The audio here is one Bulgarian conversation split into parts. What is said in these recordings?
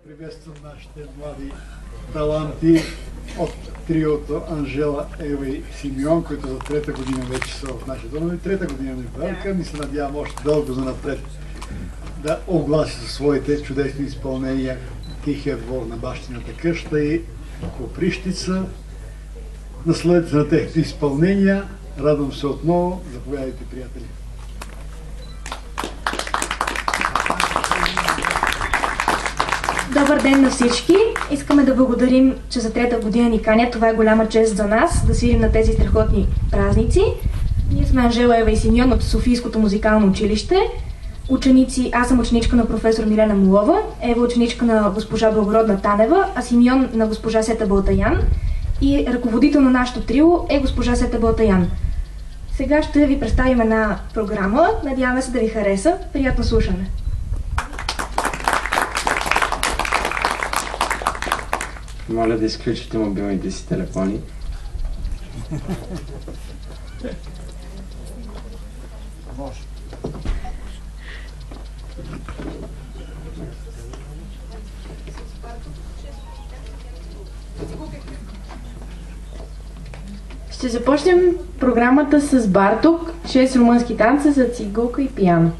Приветствам нашите млади таланти от триото Анжела, Ева и Симеон, които за трета година вече са в нашия дом. И трета година на юбилейка. Ми се надявам още дълго занапред да огласи със своите чудесни изпълнения Тихия двор на бащината къща и Коприщица. Насладете на техните изпълнения. Радвам се отново. Заповядайте, приятели. Добър ден на всички! Искаме да благодарим, че за трета година ни канят. Това е голяма чест за нас да свирим на тези страхотни празници. Ние сме Анжела, Ева и Симеон от Софийското музикално училище. Ученици, аз съм ученичка на професор Милена Молова, Ева ученичка на госпожа Благородна Танева, а Симеон на госпожа Сета Балтаян. И ръководител на нашото трио е госпожа Сета Балтаян. Сега ще ви представим една програма. Надяваме се да ви хареса. Приятно слушане! Моля да изключите мобилните си телефони. Ще започнем програмата с Барток, 6 румънски танца за цигулка и пиано.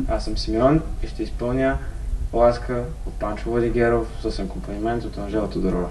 Аз съм Симеон и ще изпълня Ласка от Панчо Владигеров с акомпанимент от Анжела Тодорова.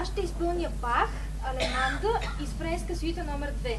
Аз ще изпълня Бах, Алеманда и с френска свита номер 2.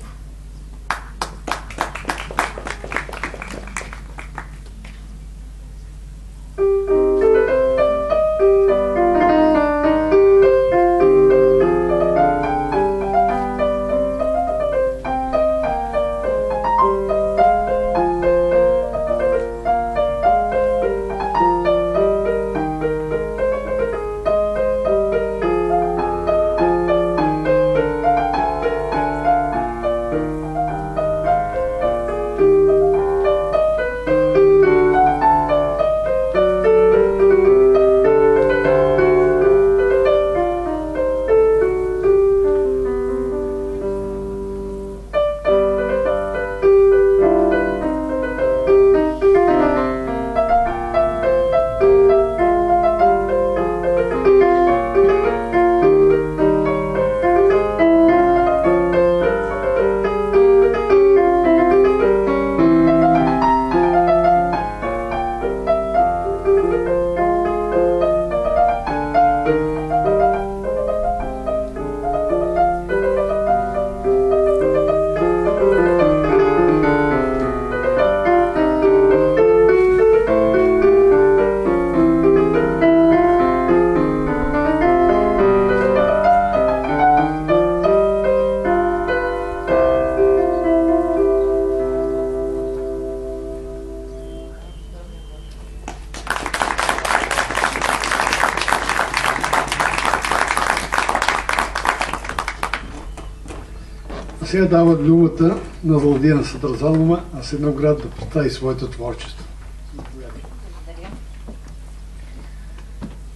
сега дава думата на Владина Садразанова, Асеновград, да представи своето творчество. Благодаря.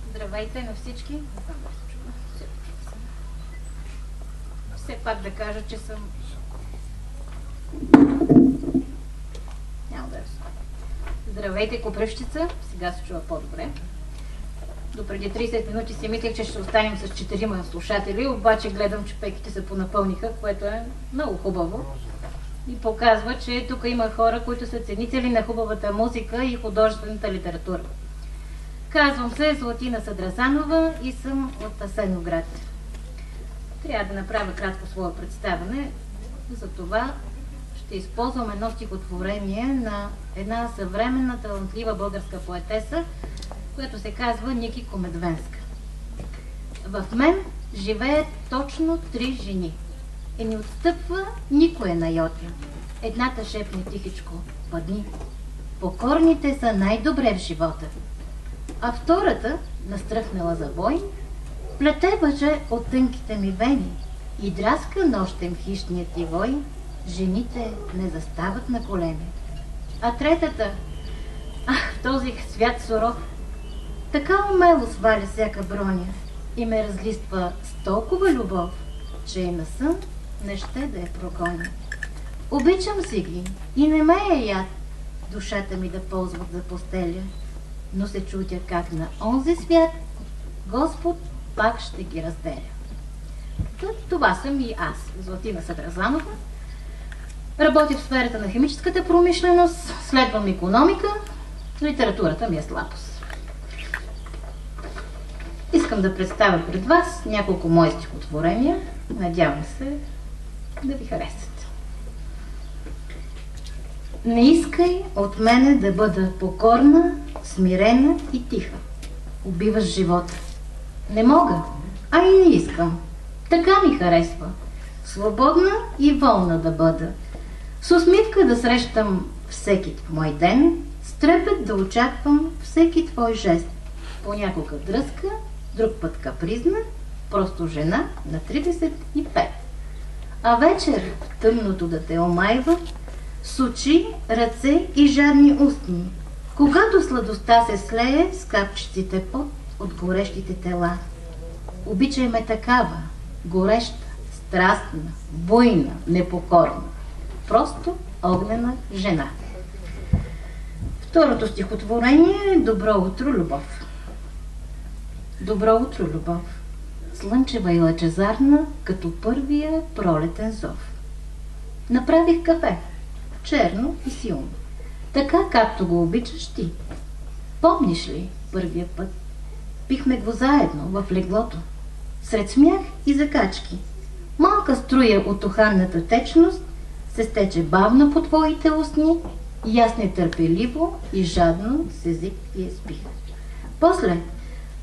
Здравейте на всички. Не знам да се чува. Все пак да кажа, че съм... Няма да е. Здравейте, Копривщица. Сега се чува по-добре. До преди 30 минути си мислех, че ще останем с 4 слушатели, обаче гледам, че пеките се понапълниха, което е много хубаво. И показва, че тук има хора, които са ценители на хубавата музика и художествената литература. Казвам се Златина Садразанова и съм от Асеновград. Трябва да направя кратко свое представяне, затова ще използвам едно стихотворение на една съвременна талантлива българска поетеса, която се казва Ники Комедвенска. В мен живеят точно 3 жени и не отстъпва никоя на йота. Едната шепне тихичко: падни. Покорните са най-добре в живота. А втората, настръхнала за бой, плете въже от тънките ми вени и драска нощем хищният ти вой. Жените не застават на колени. А третата, в този свят суров, така умело сваля всяка броня и ме разлиства с толкова любов, че и на сън не ще да я прогоня. Обичам си ги и не ме е яд душата ми да ползват за постеля, но се чудя как на онзи свят Господ пак ще ги разделя. Това съм и аз, Златина Садразанова. Работя в сферата на химическата промишленост, следвам икономика, литературата ми е слабост. Искам да представя пред вас няколко мои стихотворения. Надявам се да ви харесат. Не искай от мене да бъда покорна, смирена и тиха. Убиваш живота. Не мога, а и не искам. Така ми харесва. Свободна и волна да бъда. С усмивка да срещам всеки мой ден, с трепет да очаквам всеки твой жест. Понякога дръзка, друг път капризна, просто жена на 35. А вечер в тъмното да те омайва, с очи, ръце и жадни устни, когато сладостта се слее с капчиците пот от горещите тела. Обичай ме такава, гореща, страстна, буйна, непокорна, просто огнена жена. Второто стихотворение е Добро утро, любов. Добро утро, любов, слънчева и лъчезарна, като първия пролетен зов. Направих кафе, черно и силно, така както го обичаш ти. Помниш ли първия път? Пихме го заедно в леглото, сред смях и закачки. Малка струя от уханната течност се стече бавно по твоите устни и аз нетърпеливо и жадно с език ти я спих.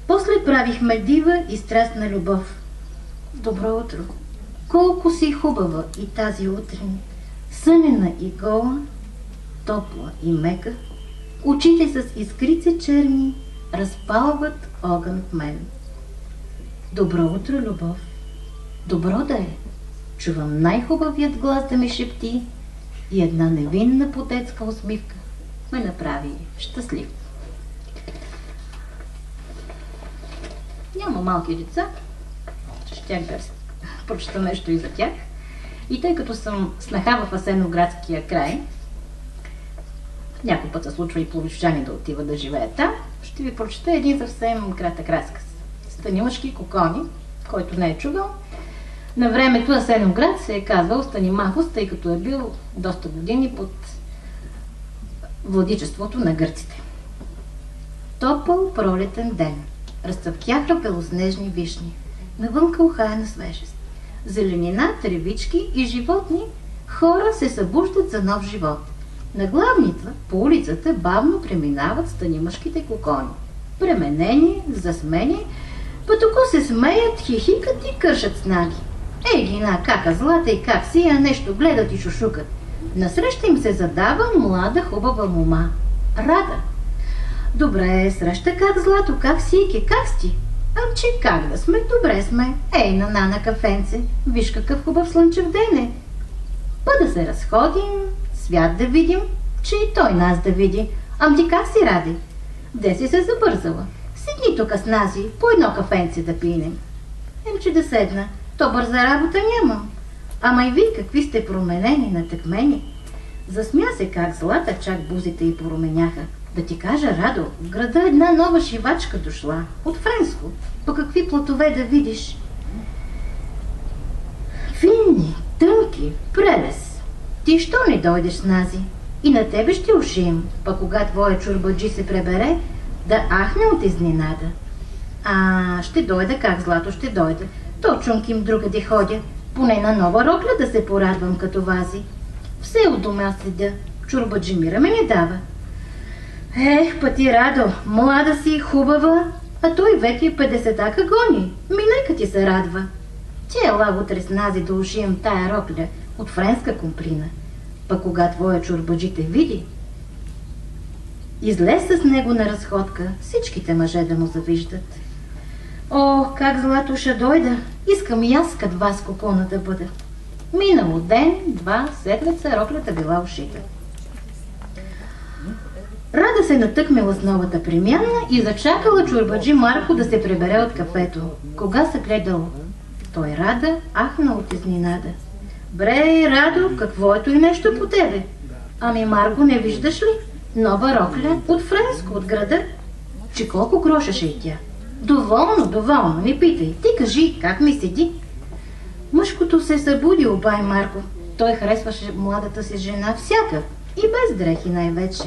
После правихме дива и страстна любов. Добро утро! Колко си хубава и тази утрин, сънена и гола, топла и мека, очите с искрици черни разпалват огън в мен. Добро утро, любов! Добро да е! Чувам най-хубавият глас да ми шепти и една невинна потецка усмивка ме направи щастлив. Няма малки деца, щях да прочета нещо и за тях. И тъй като съм снаха в Асеновградския край, някой път се случва и пловдивчани да отива да живеят там, ще ви прочета един съвсем кратък разказ. Станимашки кокони, който не е чувал. На времето Асеновград се е казвал Станимахос, тъй като е бил доста години под владичеството на гърците. Топъл пролетен ден. Разцъфтяха белоснежни вишни. Навънка ухаяна свежест. Зеленина, тревички и животни, хора се събуждат за нов живот. На главница по улицата бавно преминават станимашките кокони. Пременени, засмени, пътоко се смеят, хихикат и кършат снаги. Ей ги на кака злата и как си, а нещо гледат и шушукат. Насреща им се задава млада хубава мома. Рада. Добре, среща как злато, как си, как сти? Амче, как да сме? Добре сме. Ей, на кафенце, виж какъв хубав слънчев ден е. Па да се разходим, свят да видим, че и той нас да види. Ам ти как си, Ради? Де си се забързала? Седни тук с нази, по едно кафенце да пинем. Че да седна, то бърза работа нямам. Ама и вие какви сте променени, натъкмени. Засмя се как Злата, чак бузите й променяха. Да ти кажа, Радо, в града една нова шивачка дошла, от Френско. По какви платове да видиш? Финни, тънки, прелес. Ти що не дойдеш с нази? И на тебе ще ушием, па кога твоя чурбаджи се пребере, да ахне от изненада. Ще дойда, как Злато ще дойде. То чунким другаде ходя, поне на нова рокля да се порадвам като вази. Все от дома седя, чурбаджи мира ме не дава. Пъти, Радо, млада си, хубава, а той век е 50-та гони. Минайка ти се радва. Ти ела утре с нази да ушием тая рокля от френска комплина. Па кога твоя чурбаджи те види, излез с него на разходка, всичките мъже да му завиждат. Как Злато ще дойда, искам и аз кът вас кокона да бъда. Минало ден, два, седмица, роклята била ушита. Рада се натъкмила с новата премяна и зачакала чурбаджи Марко да се прибере от кафето. Кога се гледало? Той Рада ахна от изненада. Бре, Радо, какво ето и нещо по тебе? Ами, Марко, не виждаш ли? Нова рокля от Френско, от града. Че колко грошаше и тя? Доволно, не питай. Ти кажи, как ми седи? Мъжкото се събуди, обай Марко. Той харесваше младата си жена всяка и без дрехи най-вече.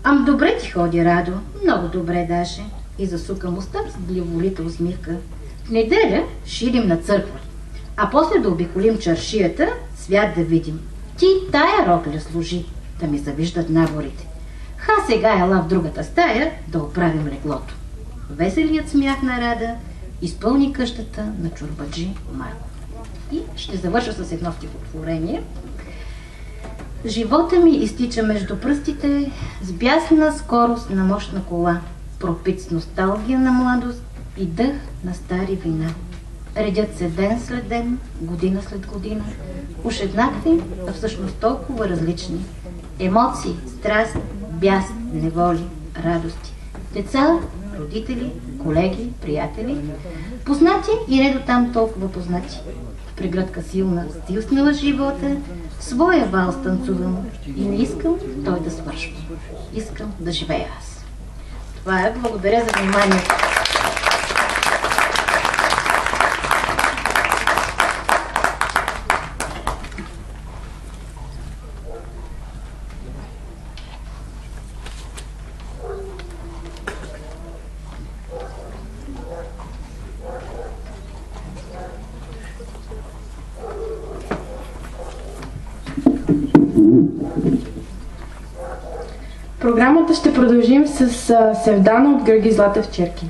Ам добре ти ходи, Радо, много добре даже. И засука уста с блеволита усмивка. В неделя ширим на църква, а после да обиколим чаршията, свят да видим. Ти тая рокля служи, да ми завиждат наборите. Сега ела в другата стая да оправим леглото. Веселият смях на Рада изпълни къщата на чурбаджи Марко. И ще завърша с едно стихотворение. Живота ми изтича между пръстите с бясна скорост на мощна кола, пропит с носталгия на младост и дъх на стари вина. Редят се ден след ден, година след година, уж еднакви, а всъщност толкова различни. Емоции, страст, бяс, неволи, радости. Деца, родители, колеги, приятели, познати и не до там толкова познати. В прегръдка силна стиснала живота, своя валс танцувам и не искам той да свършва. Искам да живея аз. Това е. Благодаря за вниманието. Програмата ще продължим с Севдана от Гърги Златев Черки.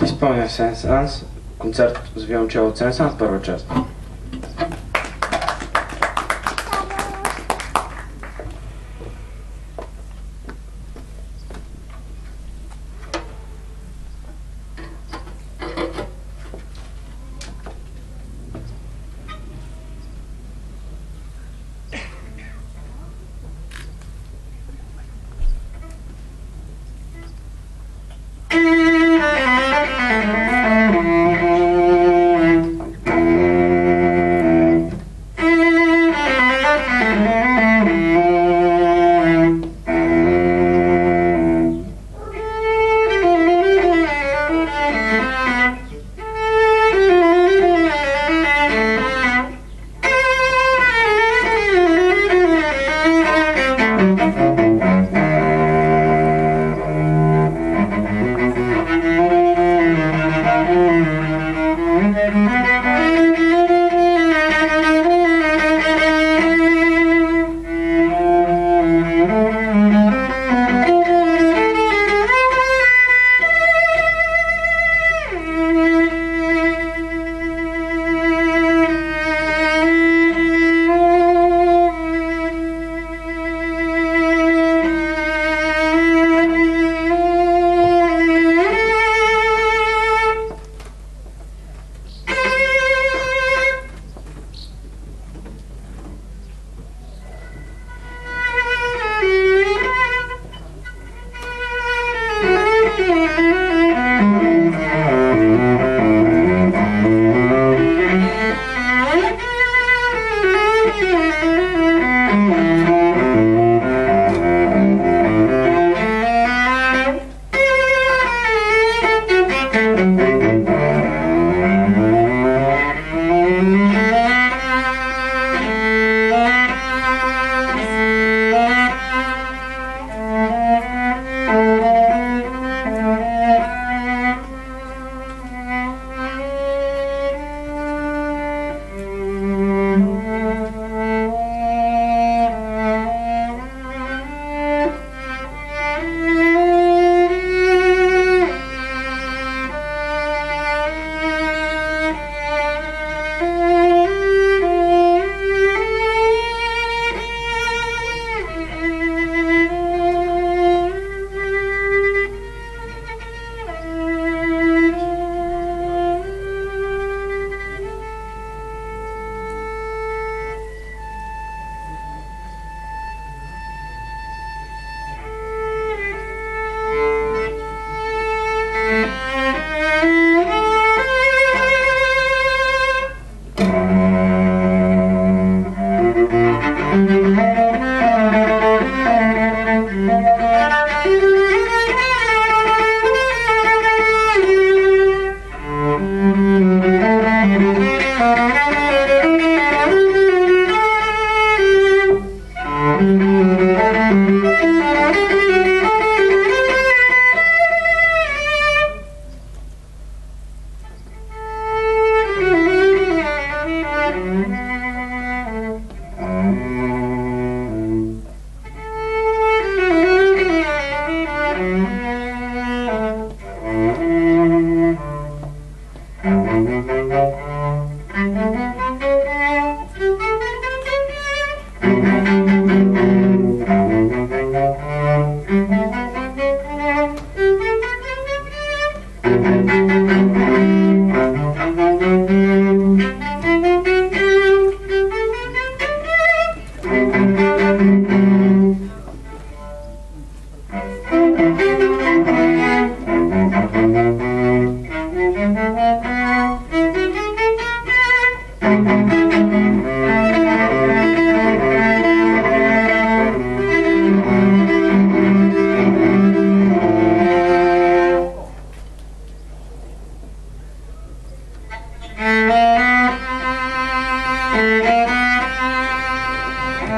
Ще изпълня Сен-Санс, концерт с виолончело от Сен-Санс, първа част.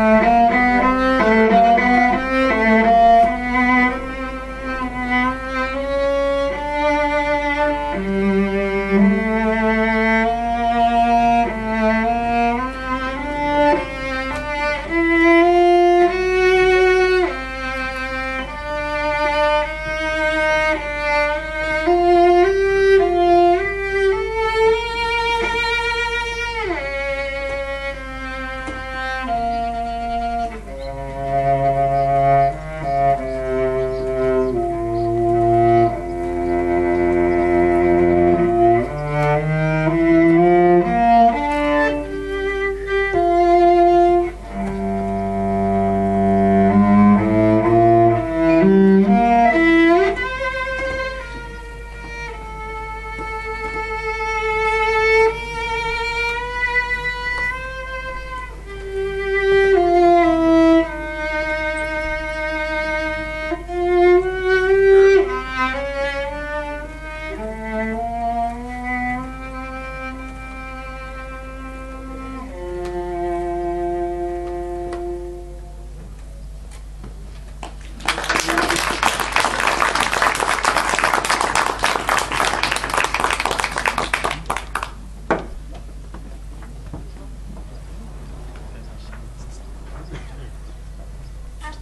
Thank you.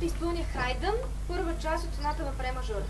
ще изпълня Хайдън, първа част от соната в ре мажор.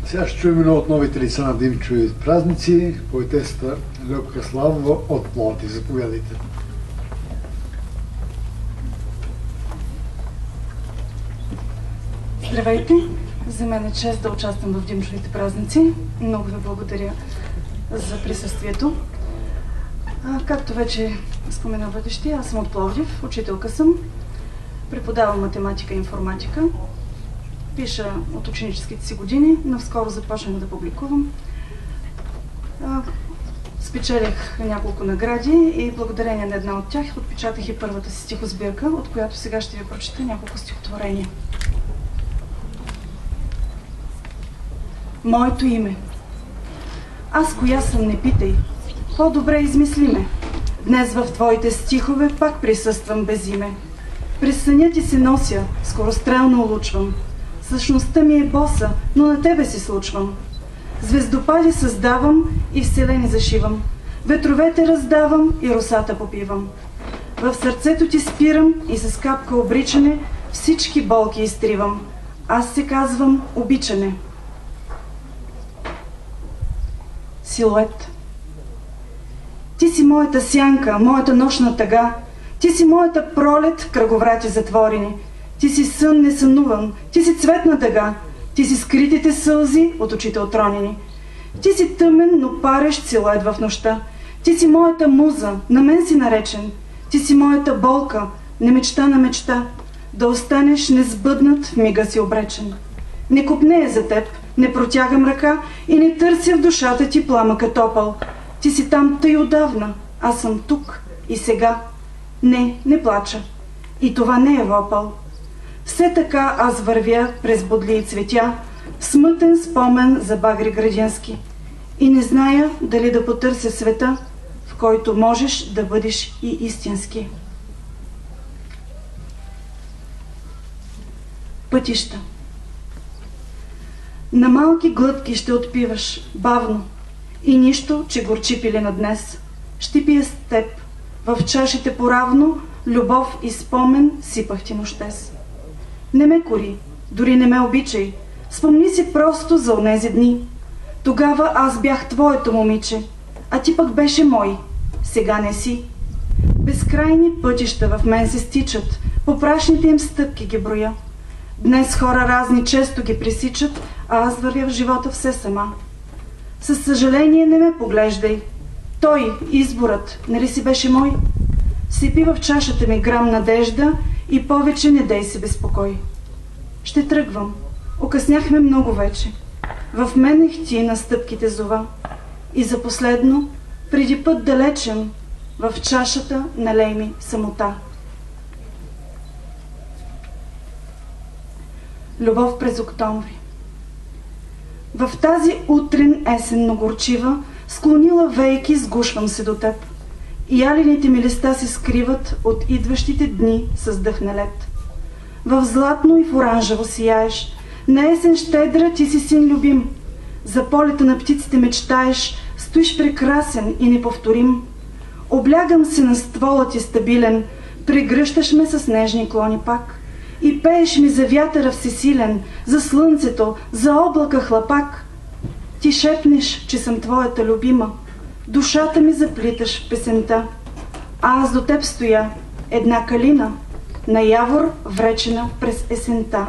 Сега ще чуем едно от новите лица на Димчови празници, поетесата Льопка Славова от Пловдив. Заповядайте. Здравейте! За мен е чест да участвам в Димчовите празници. Много ви благодаря за присъствието. Както вече спомена водещи, аз съм от Пловдив, учителка съм. Преподавам математика и информатика. Пиша от ученическите си години. Навскоро започнах да публикувам. Спечелих няколко награди и благодарение на една от тях отпечатах и първата си стихосбирка, от която сега ще ви прочета няколко стихотворения. Моето име. Аз коя съм, не питай. По-добре измисли ме. Днес в твоите стихове пак присъствам без име. През съня ти се нося, скорострелно улучвам. Същността ми е боса, но на тебе си случвам. Звездопади създавам и вселени зашивам. Ветровете раздавам и росата попивам. В сърцето ти спирам и с капка обричане всички болки изтривам. Аз се казвам обичане. Силует. Ти си моята сянка, моята нощна тъга. Ти си моята пролет, кръговрати затворени. Ти си сън несънуван, ти си цветна дъга. Ти си скритите сълзи от очите отронени. Ти си тъмен, но парещ силует в нощта. Ти си моята муза, на мен си наречен. Ти си моята болка, не мечта на мечта. Да останеш несбъднат, в мига си обречен. Не копнея за теб, не протягам ръка и не търся в душата ти пламъка топъл. Ти си там тъй отдавна, аз съм тук и сега. Не плача. И това не е вопъл. Все така аз вървя през бодли и цветя, смътен спомен за багри градински. И не зная дали да потърся света, в който можеш да бъдеш и истински. Пътища. На малки глътки ще отпиваш, бавно, и нищо, че горчи пилена днес. Ще пия с теб, в чашите поравно, любов и спомен сипах ти нощес. Не ме кори, дори не ме обичай, спомни си просто за онези дни. Тогава аз бях твоето момиче, а ти пък беше мой, сега не си. Безкрайни пътища в мен се стичат, по прашните им стъпки ги броя. Днес хора разни често ги пресичат, а аз вървя в живота все сама. Със съжаление не ме поглеждай. Той, изборът, нали си беше мой? Сипи в чашата ми грам надежда и повече не дей се безпокой. Ще тръгвам. Окъсняхме много вече. В мен ти на стъпките зова. И за последно, преди път далечен, в чашата налей ми самота. Любов през октомври. В тази утрин есенно горчива, склонила вейки, сгушвам се до теб. И ялините ми листа се скриват от идващите дни с дъх на лед. В златно и в оранжево сияеш, на есен щедра ти си син любим. За полета на птиците мечтаеш, стоиш прекрасен и неповторим. Облягам се на ствола ти стабилен, прегръщаш ме с нежни клони пак. И пееш ми за вятъра всесилен, за слънцето, за облака хлапак. Ти шепнеш, че съм твоята любима, душата ми заплиташ в песента. А аз до теб стоя, една калина, на явор вречена през есента.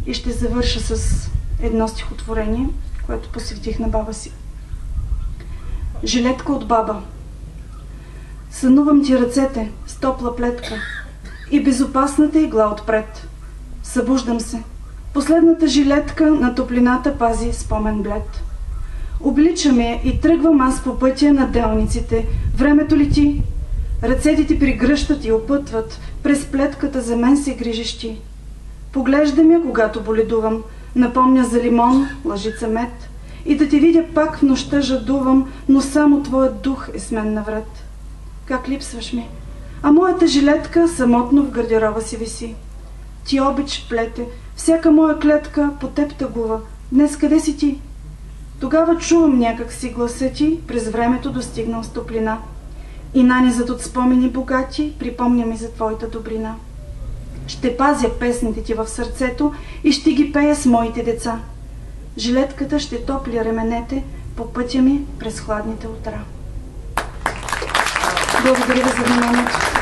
И ще завърша с едно стихотворение, което посветих на баба си. Жилетка от баба. Сънувам ти ръцете с топла плетка и безопасната игла отпред. Събуждам се. Последната жилетка на топлината пази спомен блед. Обличам я и тръгвам аз по пътя на делниците. Времето лети. Ръцете ти пригръщат и опътват. През плетката за мен се грижиш ти. Поглеждам я, когато боледувам. Напомня за лимон, лъжица мед. И да те видя пак в нощта жадувам, но само твоят дух е с мен навред. Как липсваш ми? А моята жилетка самотно в гардероба си виси. Ти обич плете, всяка моя клетка по теб тъгува. Днес къде си ти? Тогава чувам някак си гласа ти, през времето достигнал с топлина. И нанизът от спомени богати припомня ми за твоята добрина. Ще пазя песните ти в сърцето и ще ги пея с моите деца. Жилетката ще топли ременете по пътя ми през хладните утра. Благодаря ви за вниманието.